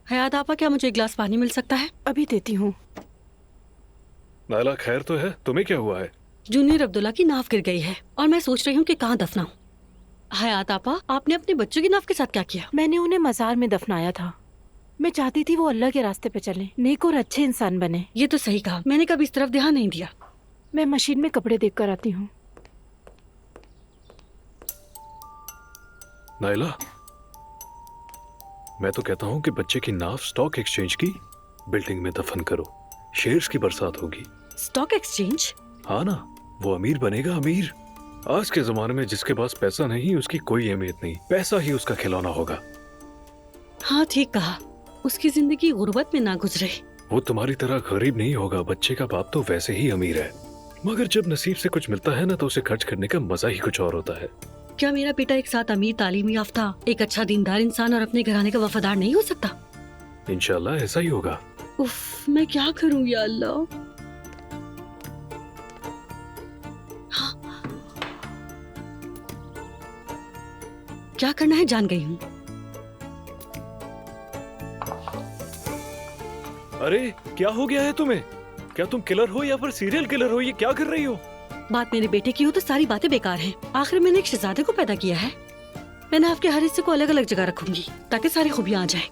हयात आपा, क्या मुझे एक गिलास पानी मिल सकता है? अभी देती हूँ। नायला, खैर तो है? तुम्हें क्या हुआ है? जूनियर अब्दुल्ला की नाव गिर गई है और मैं सोच रही हूँ कि कहाँ दफनाऊं। हयात आपा, आपने अपने बच्चों की नाव के साथ क्या किया? मैंने उन्हें मजार में दफनाया था। मैं चाहती थी वो अल्लाह के रास्ते पे चले, नेक और अच्छे इंसान बने। ये तो सही कहा, मैंने कभी इस तरफ ध्यान नहीं दिया। मैं मशीन में कपड़े देख कर आती हूँ। नायला, मैं तो कहता हूँ कि बच्चे की नाव स्टॉक एक्सचेंज की बिल्डिंग में दफन करो। शेयर्स की बरसात होगी। Stock exchange? हाँ ना, वो अमीर बनेगा, अमीर। आज के जमाने में जिसके पास पैसा नहीं उसकी कोई अहमियत नहीं, पैसा ही उसका खिलौना होगा। हाँ ठीक कहा, उसकी जिंदगी गुर्बत में ना गुजरे। वो तुम्हारी तरह गरीब नहीं होगा। बच्चे का बाप तो वैसे ही अमीर है, मगर जब नसीब से कुछ मिलता है ना तो उसे खर्च करने का मजा ही कुछ और होता है। क्या मेरा बेटा एक साथ अमीर, तालीमी याफ्ता, एक अच्छा दीनदार इंसान और अपने घराने का वफादार नहीं हो सकता? इंशाल्लाह ऐसा ही होगा। उफ, मैं क्या करूं या अल्लाह। हाँ। क्या करना है जान गई हूँ। अरे क्या हो गया है तुम्हें? क्या तुम किलर हो या फिर सीरियल किलर हो? ये क्या कर रही हो? बात मेरे बेटे की हो तो सारी बातें बेकार हैं। आखिर मैंने एक शहजादे को पैदा किया है। मैंने आपके हर हिस्से को अलग अलग जगह रखूंगी ताकि सारी खूबियां आ जाएं।